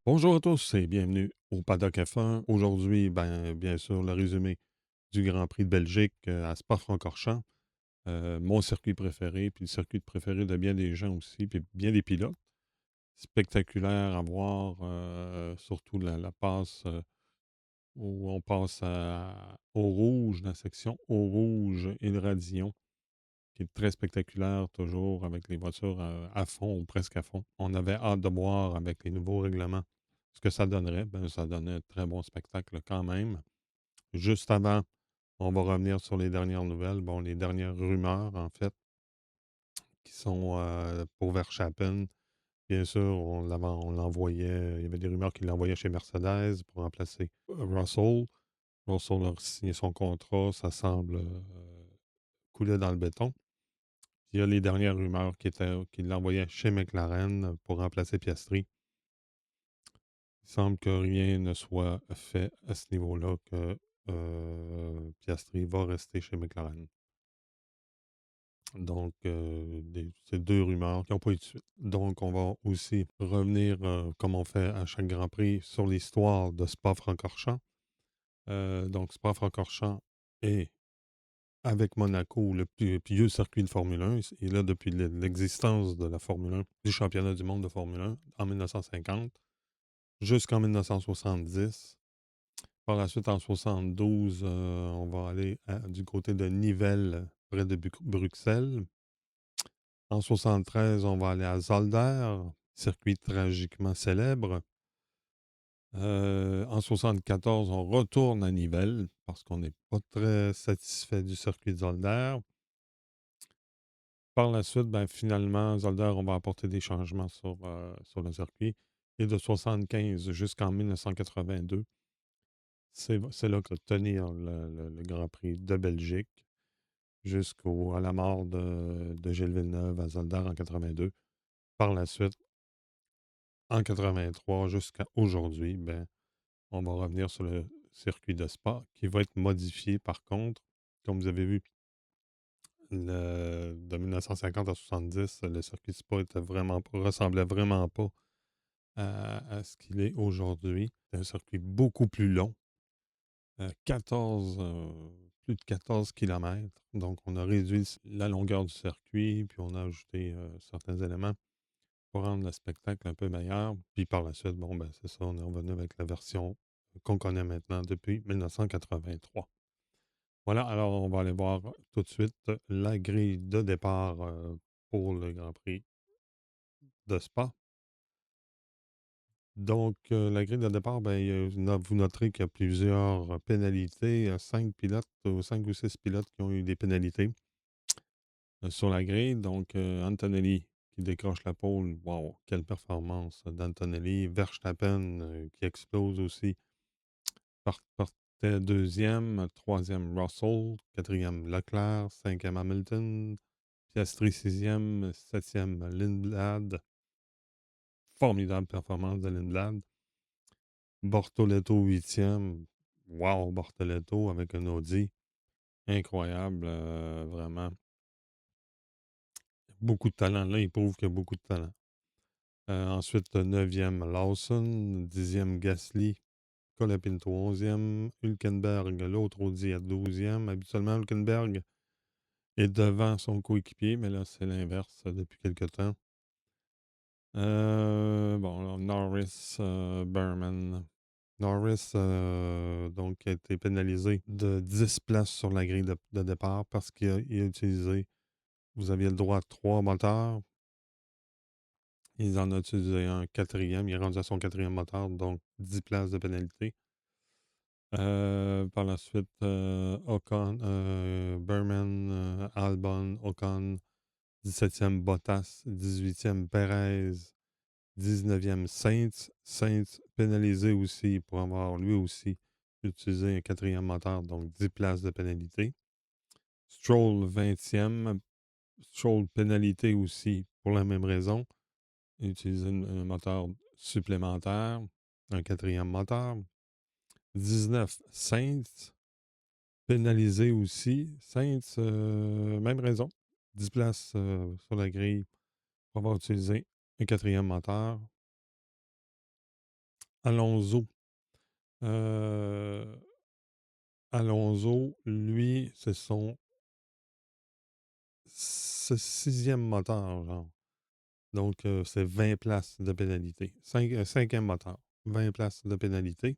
Bonjour à tous et bienvenue au Paddock F1. Aujourd'hui, bien sûr, le résumé du Grand Prix de Belgique à Spa-Francorchamps, mon circuit préféré, puis le circuit préféré de bien des gens aussi, puis bien des pilotes. Spectaculaire à voir, surtout la passe où on passe au rouge, la section au rouge et le radillon, qui est très spectaculaire toujours avec les voitures à fond ou presque à fond. On avait hâte de voir avec les nouveaux règlements ce que ça donnerait. Ben, ça donnait un très bon spectacle quand même. Juste avant, on va revenir sur les dernières nouvelles. Bon, les dernières rumeurs, en fait, qui sont pour Verstappen. Bien sûr, on l'envoyait. Il y avait des rumeurs qu'il l'envoyait chez Mercedes pour remplacer Russell. Russell a signé son contrat. Ça semble couler dans le béton. Il y a les dernières rumeurs qu'il l'envoyait chez McLaren pour remplacer Piastri. Il semble que rien ne soit fait à ce niveau-là, que Piastri va rester chez McLaren. Donc, c'est deux rumeurs qui n'ont pas eu de suite. Donc, on va aussi revenir, comme on fait à chaque Grand Prix, sur l'histoire de Spa-Francorchamps. Donc, Spa-Francorchamps est, avec Monaco, le plus vieux circuit de Formule 1. Il est là depuis l'existence de la Formule 1, du championnat du monde de Formule 1 en 1950 jusqu'en 1970. Par la suite, en 72, on va aller du côté de Nivelles, près de Bruxelles. En 73, on va aller à Zolder, circuit tragiquement célèbre. En 74, on retourne à Nivelles parce qu'on n'est pas très satisfait du circuit de Zolder. Par la suite, finalement, Zolder, on va apporter des changements sur le circuit. Et de 75 jusqu'en 1982, c'est là que va tenir le Grand Prix de Belgique jusqu'à la mort de Gilles Villeneuve à Zolder en 82. Par la suite, en 83 jusqu'à aujourd'hui, on va revenir sur le circuit de Spa qui va être modifié par contre. Comme vous avez vu, de 1950 à 70, le circuit de Spa ressemblait vraiment pas à ce qu'il est aujourd'hui. C'est un circuit beaucoup plus long, 14, plus de 14 kilomètres. Donc, on a réduit la longueur du circuit, puis on a ajouté certains éléments pour rendre le spectacle un peu meilleur. Puis par la suite, c'est ça, on est revenu avec la version qu'on connaît maintenant depuis 1983. Voilà, alors on va aller voir tout de suite la grille de départ pour le Grand Prix de Spa. Donc, la grille de départ, vous noterez qu'il y a plusieurs pénalités. Il y a 5 pilotes, 5 ou 6 pilotes qui ont eu des pénalités sur la grille. Donc, Antonelli qui décroche la pole. Wow, quelle performance d'Antonelli. Verstappen qui explose aussi. Partait deuxième, troisième Russell, quatrième Leclerc, cinquième Hamilton, Piastri sixième, septième Lindblad. Formidable performance de Lindblad. Bortoleto huitième. Wow, Bortoleto avec un Audi. Incroyable, vraiment. Beaucoup de talent. Là, il prouve qu'il y a beaucoup de talent. Ensuite, neuvième Lawson, dixième Gasly, Colapinto onzième, Hülkenberg, l'autre Audi à douzième. Habituellement, Hülkenberg est devant son coéquipier, mais là, c'est l'inverse depuis quelque temps. Norris, Berman. Norris, donc, a été pénalisé de 10 places sur la grille de départ parce qu'il a utilisé, vous aviez le droit à 3 moteurs. Il en a utilisé un quatrième. Il est rendu à son quatrième moteur, donc 10 places de pénalité. Par la suite, Ocon, Berman, Albon, Ocon, 17e Bottas, 18e Perez, 19e Sainz. Sainz pénalisé aussi pour avoir lui aussi utilisé un quatrième moteur, donc 10 places de pénalité. Stroll 20e. Stroll pénalité aussi pour la même raison. Utiliser un moteur supplémentaire, un quatrième moteur. 19 Sainz, pénalisé aussi. Sainz, même raison. 10 places sur la grille pour avoir utilisé un quatrième moteur. Alonso. Euh, Alonso, lui, c'est ce sixième moteur, genre. Donc, c'est 20 places de pénalité. Cinquième moteur, 20 places de pénalité.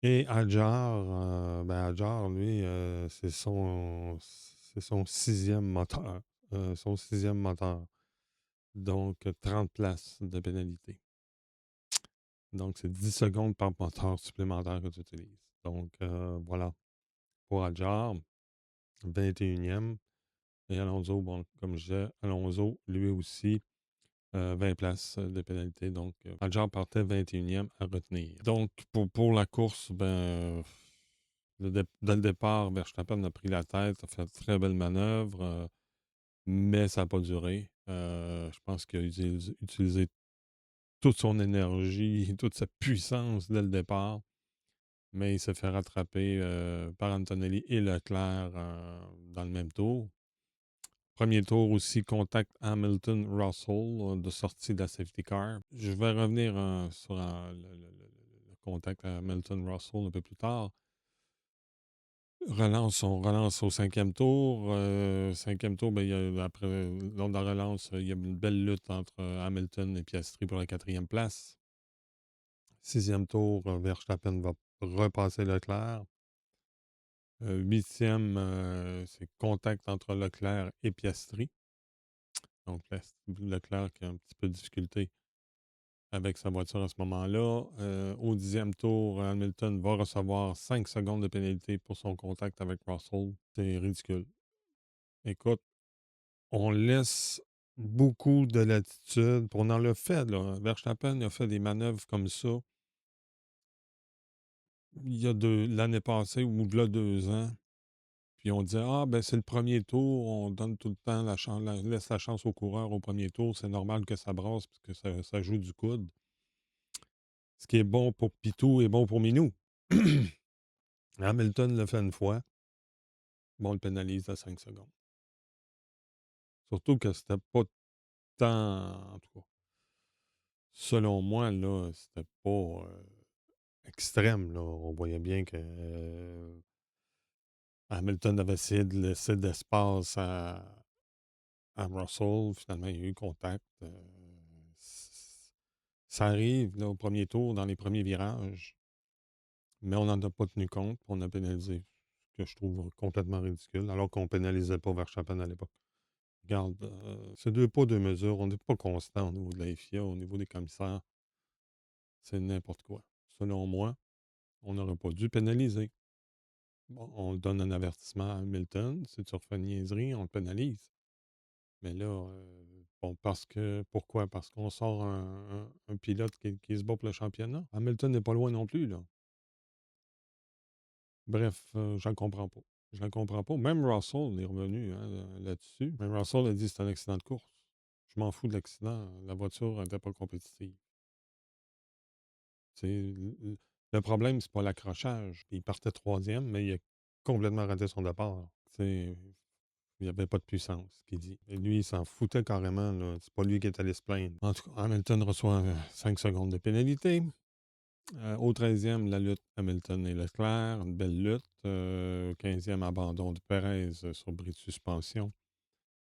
Et Adjar, Adjar, lui, c'est son sixième moteur. Son sixième moteur. Donc, 30 places de pénalité. Donc, c'est 10 secondes par moteur supplémentaire que tu utilises. Donc, voilà. Pour Adjar, 21e. Et Alonso, bon, comme je disais, Alonso, lui aussi, 20 places de pénalité. Donc, Adjar partait 21e à retenir. Donc, pour la course, dès le départ, Verstappen a pris la tête, a fait de très belle manœuvre, mais ça n'a pas duré. Je pense qu'il a utilisé toute son énergie, toute sa puissance dès le départ, mais il s'est fait rattraper par Antonelli et Leclerc dans le même tour. Premier tour aussi, contact Hamilton-Russell de sortie de la safety car. Je vais revenir sur le contact Hamilton-Russell un peu plus tard. On relance au cinquième tour. Cinquième tour, lors de la relance, il y a une belle lutte entre Hamilton et Piastri pour la quatrième place. Sixième tour, Verstappen va repasser Leclerc. Huitième, c'est contact entre Leclerc et Piastri. Donc, Leclerc qui a un petit peu de difficulté avec sa voiture à ce moment-là. Au dixième tour, Hamilton va recevoir 5 secondes de pénalité pour son contact avec Russell. C'est ridicule. Écoute, on laisse beaucoup de latitude. On en l'a fait, là. Verstappen a fait des manœuvres comme ça il y a l'année passée ou de là 2 ans. Puis on disait, ah, ben c'est le premier tour, on donne tout le temps la chance, laisse la chance au coureur au premier tour, c'est normal que ça brasse parce que ça joue du coude. Ce qui est bon pour Pitou est bon pour Minou. Hamilton l'a fait une fois, bon, on le pénalise à 5 secondes. Surtout que c'était pas tant, en tout cas, selon moi, là, c'était pas extrême, là. On voyait bien que Hamilton avait essayé de laisser d'espace à Russell. Finalement, il y a eu contact. Ça arrive là, au premier tour, dans les premiers virages, mais on n'en a pas tenu compte. On a pénalisé, ce que je trouve complètement ridicule, alors qu'on ne pénalisait pas Verstappen à l'époque. Regarde, c'est deux poids, deux mesures. On n'est pas constant au niveau de la FIA, au niveau des commissaires. C'est n'importe quoi. Selon moi, on n'aurait pas dû pénaliser. Bon, on donne un avertissement à Hamilton. Si tu refais une niaiserie, on le pénalise. Mais là, bon, pourquoi? Parce qu'on sort un pilote qui se bat pour le championnat. Hamilton n'est pas loin non plus, là. Bref, j'en comprends pas. Je ne comprends pas. Même Russell est revenu là-dessus. Même Russell a dit que c'est un accident de course. Je m'en fous de l'accident. La voiture n'était pas compétitive. Le problème, c'est pas l'accrochage. Il partait troisième, mais il a complètement raté son départ. Il n'y avait pas de puissance, qu'il dit. Et lui, il s'en foutait carrément, là. C'est pas lui qui est allé se plaindre. En tout cas, Hamilton reçoit 5 secondes de pénalité. Au 13e, la lutte Hamilton et Leclerc. Une belle lutte. Au 15e, abandon de Perez sur bris de suspension.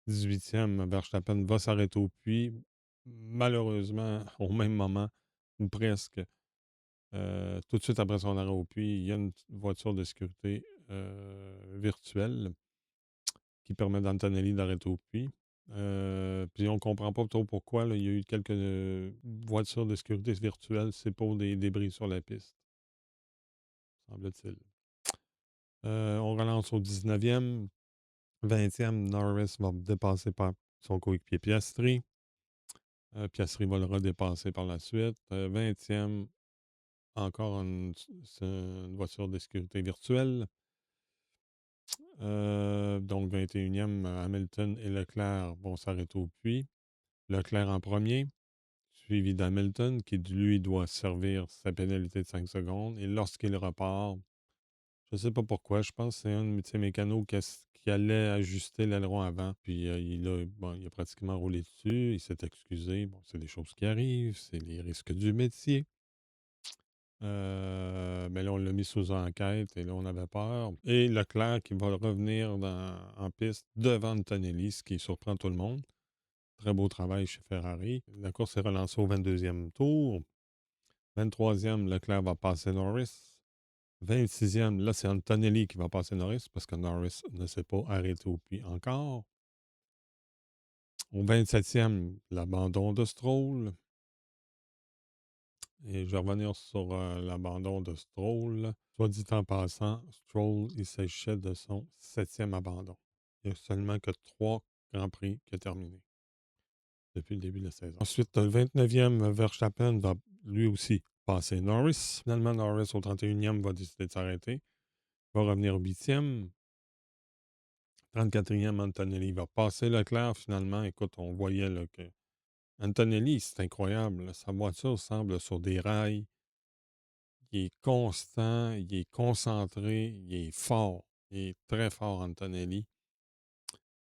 18e, Verstappen va s'arrêter au puits. Malheureusement, au même moment, ou presque, tout de suite après son arrêt au puits, il y a une voiture de sécurité virtuelle qui permet d'Antonelli d'arrêter au puits. Puis on ne comprend pas trop pourquoi. Là, il y a eu quelques voitures de sécurité virtuelles, c'est pour des débris sur la piste, semble-t-il. On relance au 19e. 20e, Norris va dépasser par son coéquipier Piastri. Piastri va le redépasser par la suite. 20e, encore une voiture de sécurité virtuelle. Donc, 21e, Hamilton et Leclerc vont s'arrêter au puits. Leclerc en premier, suivi d'Hamilton, qui lui doit servir sa pénalité de 5 secondes. Et lorsqu'il repart, je ne sais pas pourquoi, je pense que c'est un de ses mécanos qui allait ajuster l'aileron avant. Puis il a pratiquement roulé dessus. Il s'est excusé. Bon, c'est des choses qui arrivent, c'est les risques du métier. Mais là, on l'a mis sous enquête et là, on avait peur. Et Leclerc qui va revenir en piste devant Antonelli, ce qui surprend tout le monde. Très beau travail chez Ferrari. La course est relancée au 22e tour. 23e, Leclerc va passer Norris. 26e, là, c'est Antonelli qui va passer Norris parce que Norris ne s'est pas arrêté au puits encore. Au 27e, l'abandon de Stroll. Et je vais revenir sur l'abandon de Stroll. Soit dit en passant, Stroll, il s'agissait de son 7e abandon. Il n'y a seulement que 3 Grands Prix qui a terminé depuis le début de la saison. Ensuite, le 29e, Verstappen va lui aussi passer Norris. Finalement, Norris au 31e va décider de s'arrêter. Il va revenir au 8e. 34e, Antonelli va passer Leclerc. Finalement, écoute, on voyait là, que Antonelli, c'est incroyable. Là, sa voiture semble sur des rails. Il est constant, il est concentré, il est fort. Il est très fort, Antonelli.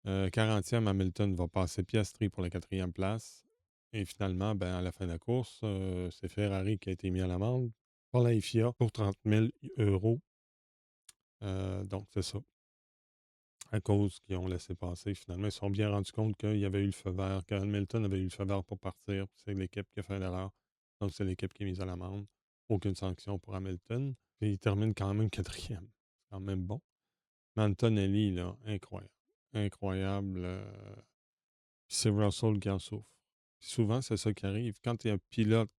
40e, Hamilton va passer Piastri pour la 4e place. Et finalement, ben, à la fin de la course, c'est Ferrari qui a été mis à l'amende par la FIA pour 30 000 euros. Donc, c'est ça. À cause qu'ils ont laissé passer, finalement, ils se sont bien rendus compte qu'il y avait eu le feu vert, qu'Hamilton avait eu le feu vert pour partir. C'est l'équipe qui a fait l'erreur. Donc, c'est l'équipe qui est mise à l'amende. Aucune sanction pour Hamilton. Puis, il termine quand même 4e. C'est quand même bon. Mais Antonelli, là, incroyable. Incroyable. C'est Russell qui en souffre. Souvent, c'est ça qui arrive. Quand il y a un pilote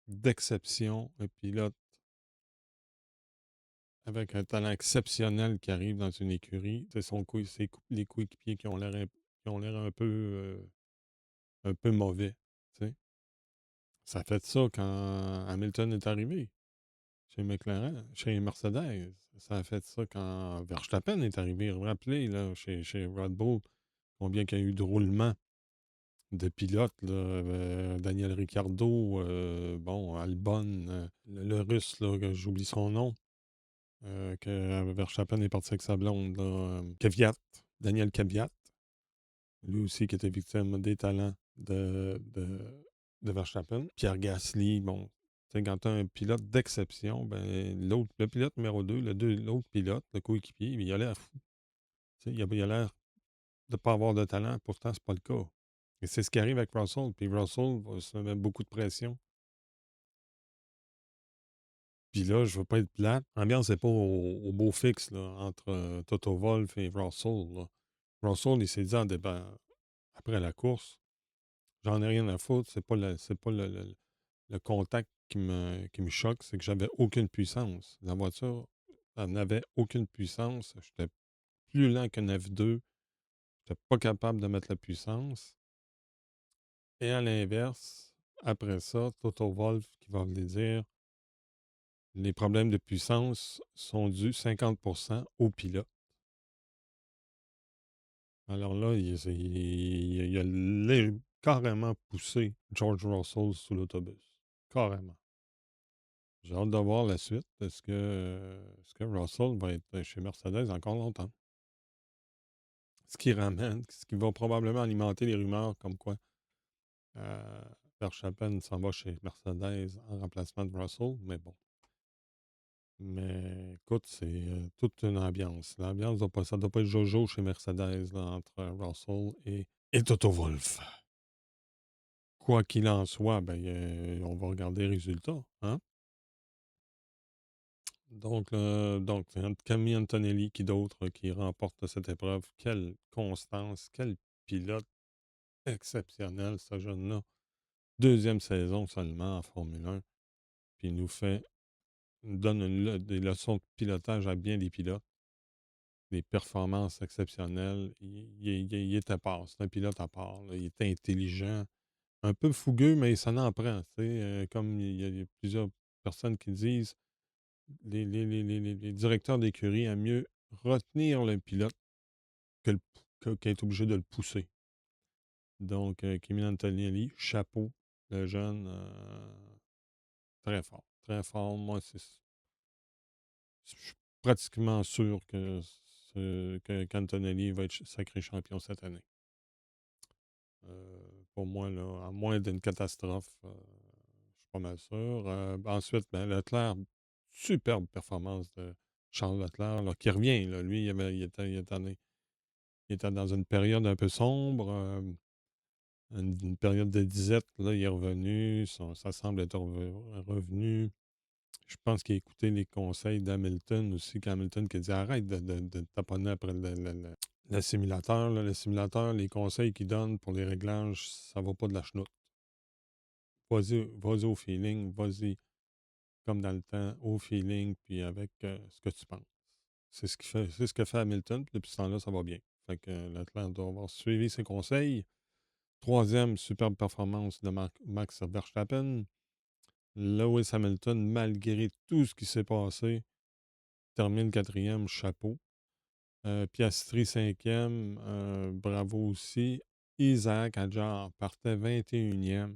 d'exception, un pilote avec un talent exceptionnel qui arrive dans une écurie, c'est les coéquipiers qui ont l'air un peu mauvais. Tu sais. Ça a fait ça quand Hamilton est arrivé chez McLaren, chez Mercedes. Ça a fait ça quand Verstappen est arrivé. Vous vous rappelez, là, chez Red Bull, combien il y a eu de roulements de pilotes, là, Daniel Ricciardo, bon, Albon, le Russe, là, que j'oublie son nom, que Verstappen est parti avec sa blonde, là, Kvyat, Daniel Kvyat, lui aussi qui était victime des talents de Verstappen. Pierre Gasly, bon, tu sais, quand tu as un pilote d'exception, ben, le pilote numéro 2, l'autre pilote, le coéquipier, il a l'air fou. Tu sais, il a l'air de ne pas avoir de talent, pourtant, c'est pas le cas. Et c'est ce qui arrive avec Russell. Puis Russell va se mettre beaucoup de pression. Puis là, je veux pas être plate. L'ambiance n'est pas au beau fixe là, entre Toto Wolff et Russell. Là. Russell, il s'est dit après la course, j'en ai rien à foutre. C'est pas le contact qui me choque, c'est que j'avais aucune puissance. La voiture, elle n'avait aucune puissance. J'étais plus lent qu'un F2. J'étais pas capable de mettre la puissance. Et à l'inverse, après ça, Toto Wolff qui va venir dire les problèmes de puissance sont dus 50% au pilote. Alors là, il a carrément poussé George Russell sous l'autobus. Carrément. J'ai hâte de voir la suite. Est-ce que Russell va être chez Mercedes encore longtemps? Ce qui va probablement alimenter les rumeurs comme quoi Verstappen s'en va chez Mercedes en remplacement de Russell, mais bon. Mais écoute, c'est toute une ambiance. L'ambiance, ça doit pas être Jojo chez Mercedes là, entre Russell et Toto Wolff. Quoi qu'il en soit, ben, on va regarder les résultats. Hein? Donc c'est Camille Antonelli qui d'autre qui remporte cette épreuve. Quelle constance, quel pilote exceptionnel, ce jeune-là. Deuxième saison seulement en Formule 1. Puis il nous donne des leçons de pilotage à bien des pilotes. Des performances exceptionnelles. Il est à part. C'est un pilote à part. Là. Il est intelligent. Un peu fougueux, mais ça n'en prend. Comme il y a plusieurs personnes qui disent, les directeurs d'écurie aiment mieux retenir le pilote qu'être obligé de le pousser. Donc, Kimi Antonelli, chapeau, le jeune, très fort. Très fort. Moi, je suis pratiquement sûr qu'Antonelli va être sacré champion cette année. Pour moi, là, à moins d'une catastrophe, pas mal sûr. Ensuite, Leclerc, superbe performance de Charles Leclerc, là, qui revient. Là. Lui, il était dans une période un peu sombre, une période de disette. Là, il est revenu. Ça semble être revenu. Je pense qu'il a écouté les conseils d'Hamilton aussi, qu'Hamilton qui a dit arrête de taponner après le simulateur. Là. Le simulateur, les conseils qu'il donne pour les réglages, ça va pas de la chenoute. Vas-y au feeling, vas-y comme dans le temps, au feeling, puis avec ce que tu penses. C'est ce que fait Hamilton, puis depuis ce temps-là, ça va bien. Fait que l'Atlante doit avoir suivi ses conseils. Troisième, superbe performance de Max Verstappen. Lewis Hamilton, malgré tout ce qui s'est passé, termine quatrième, chapeau. Piastri, cinquième, bravo aussi. Isaac Hadjar partait 21e,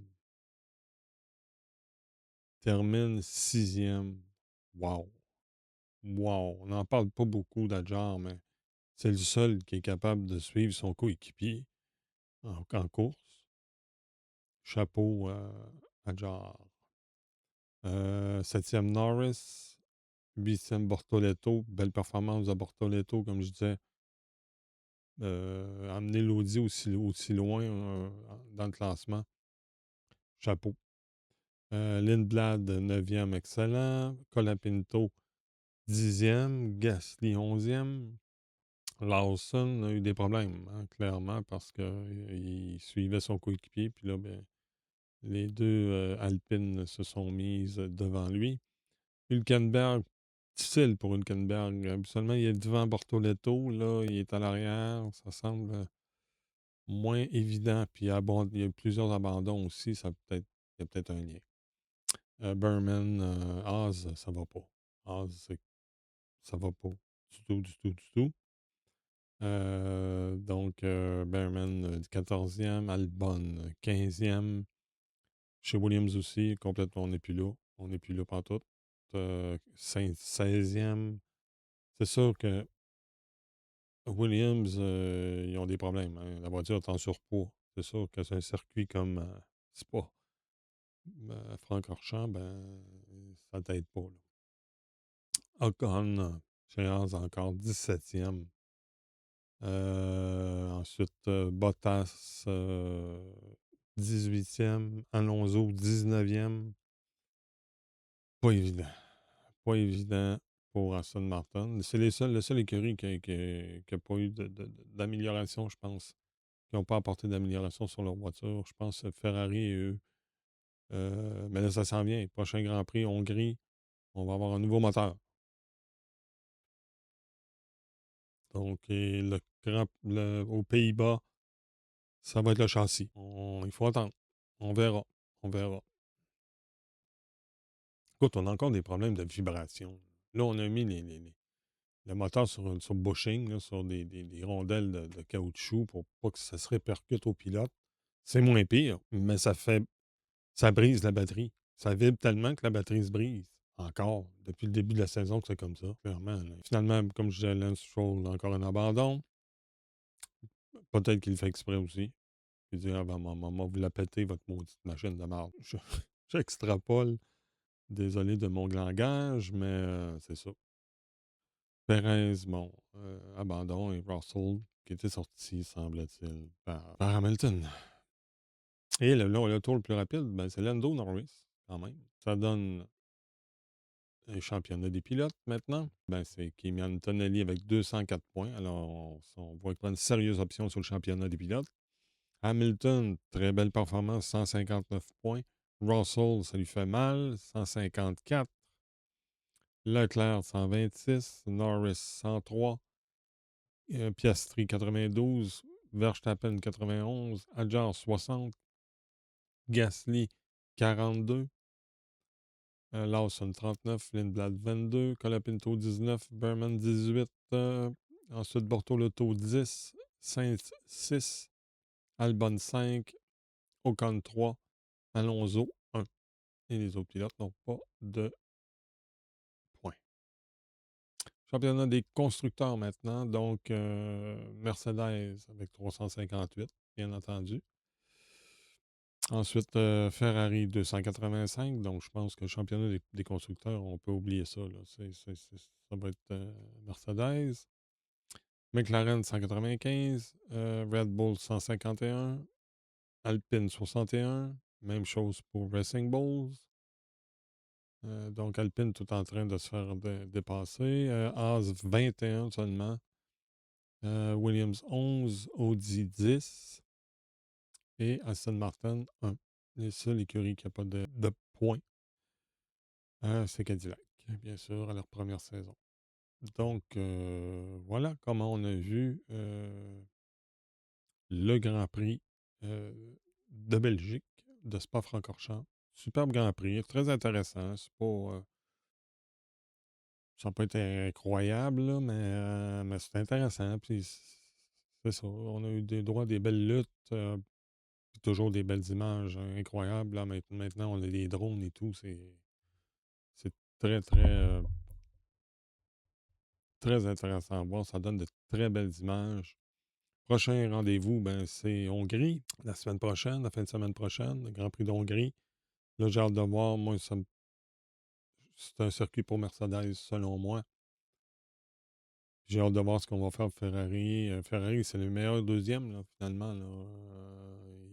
termine sixième. Wow! Wow! On n'en parle pas beaucoup d'Adjar, mais c'est le seul qui est capable de suivre son coéquipier en course. Chapeau Adjar. Septième Norris. Huitième Bortoletto. Belle performance de Bortoletto, comme je disais. Amener l'Audi aussi loin dans le classement. Chapeau. Lindblad, 9e, excellent. Colapinto, 10e. Gasly, 11e. Lawson a eu des problèmes, hein, clairement, parce qu'il suivait son coéquipier. Puis là, les deux Alpines se sont mises devant lui. Hülkenberg, difficile pour Hülkenberg. Habituellement, il est devant Bortoletto. Là, il est à l'arrière. Ça semble moins évident. Puis il y a plusieurs abandons aussi. Il y a peut-être un lien. Berman, Haas, ça va pas. Haas, ça va pas. Du tout, du tout, du tout. Berman, 14e. Albon, 15e. Chez Williams aussi, complètement, on n'est plus là. On n'est plus là pantoute. 16e. C'est sûr que Williams, ils ont des problèmes. Hein. La voiture est en surpoids. C'est sûr que c'est un circuit comme Spa. Francorchamps, ça t'aide pas. Là. Ocon, chez Haas, encore 17e. Ensuite, Bottas, 18e. Alonso, 19e. Pas évident. Pas évident pour Aston Martin. C'est le seul écurie qui n'a pas eu d'amélioration, je pense. Qui n'ont pas apporté d'amélioration sur leur voiture. Je pense Ferrari et eux. Mais là, ça s'en vient. Prochain Grand Prix, Hongrie, on va avoir un nouveau moteur. Donc, et aux Pays-Bas, ça va être le châssis. Il faut attendre. On verra. On verra. Écoute, on a encore des problèmes de vibration. Là, on a mis le moteur sur bushing, là, sur des rondelles de caoutchouc pour pas que ça se répercute au pilote. C'est moins pire, mais ça brise la batterie. Ça vibre tellement que la batterie se brise. Encore. Depuis le début de la saison que c'est comme ça, clairement. Là. Finalement, comme je disais, Lance Stroll, encore un abandon. Peut-être qu'il le fait exprès aussi. Il dit, ah ben, maman, vous la pétez, votre maudite machine de marde. J'extrapole. Désolé de mon langage, mais c'est ça. Perez, bon, abandon et Russell, qui était sorti, semble-t-il, par Hamilton. Et le tour le plus rapide, c'est Lando Norris, quand même. Ça donne un championnat des pilotes maintenant. C'est Kimi Antonelli avec 204 points. Alors, on voit qu'il a une sérieuse option sur le championnat des pilotes. Hamilton, très belle performance, 159 points. Russell, ça lui fait mal, 154. Leclerc, 126. Norris, 103. Piastri, 92. Verstappen, 91. Hadjar, 60. Gasly, 42. Lawson, 39. Lindblad, 22. Colapinto, 19. Berman, 18. Ensuite, Bortoleto, 10. Sainz, 6. Albon, 5. Ocon, 3. Alonso, 1. Et les autres pilotes n'ont pas de points. Championnat des constructeurs maintenant. Donc, Mercedes avec 358, bien entendu. Ensuite, Ferrari 285. Donc, je pense que le championnat des constructeurs, on peut oublier ça, là. Ça va être Mercedes. McLaren 195. Red Bull 151. Alpine 61. Même chose pour Racing Bulls. Donc, Alpine tout en train de se faire dépasser. Haas 21 seulement. Williams 11. Audi 10. Et Aston Martin 1. Les seules écuries qui n'ont pas de points, c'est Cadillac, bien sûr, à leur première saison. Donc, voilà comment on a vu le Grand Prix euh, de Belgique, de Spa-Francorchamps. Superbe Grand Prix, très intéressant. C'est pas, ça n'a pas été incroyable, là, mais c'est intéressant. Puis c'est ça. On a eu des droits, des belles luttes, puis toujours des belles images incroyables. Là, maintenant, on a des drones et tout. C'est très, très, très intéressant à voir. Ça donne de très belles images. Prochain rendez-vous, ben, c'est Hongrie, la semaine prochaine, la fin de semaine prochaine, le Grand Prix d'Hongrie. Là, j'ai hâte de voir. Moi, c'est un circuit pour Mercedes, selon moi. J'ai hâte de voir ce qu'on va faire pour Ferrari. Ferrari, c'est le meilleur deuxième, là, finalement. Là.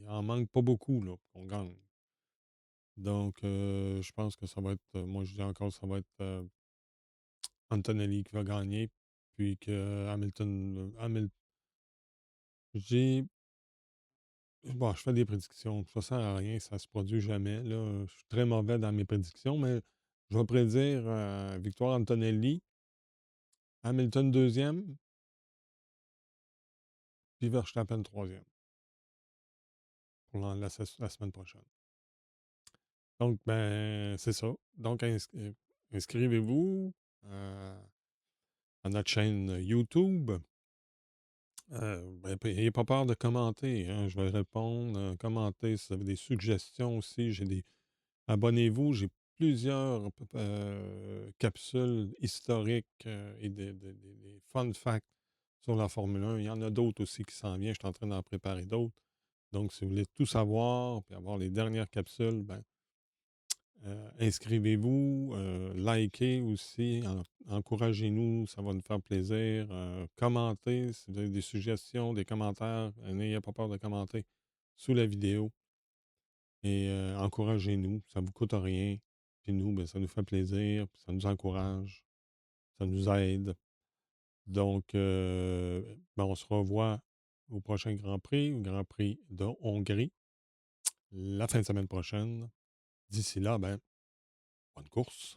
Il en manque pas beaucoup là, pour qu'on gagne. Donc, je pense que ça va être, moi je dis encore, ça va être Antonelli qui va gagner, puis que Hamilton, j'ai, bon, je fais des prédictions, ça sert à rien, ça se produit jamais, là. Je suis très mauvais dans mes prédictions, mais je vais prédire victoire Antonelli, Hamilton deuxième, puis Verstappen troisième pour la semaine prochaine. Donc, ben, c'est ça. Donc, inscrivez-vous à notre chaîne YouTube. Ben, n'ayez pas peur de commenter, hein. Je vais répondre, commenter si vous avez des suggestions aussi. Abonnez-vous, j'ai plusieurs capsules historiques et des fun facts sur la Formule 1. Il y en a d'autres aussi qui s'en viennent. Je suis en train d'en préparer d'autres. Donc, si vous voulez tout savoir et avoir les dernières capsules, ben, inscrivez-vous, likez aussi, encouragez-nous, ça va nous faire plaisir. Commentez si vous avez des suggestions, des commentaires, n'ayez pas peur de commenter sous la vidéo et encouragez-nous, ça ne vous coûte rien. Puis nous, ben, ça nous fait plaisir, puis ça nous encourage, ça nous aide. Donc, ben, on se revoit au prochain Grand Prix, au Grand Prix de Hongrie, la fin de semaine prochaine. D'ici là, ben, bonne course.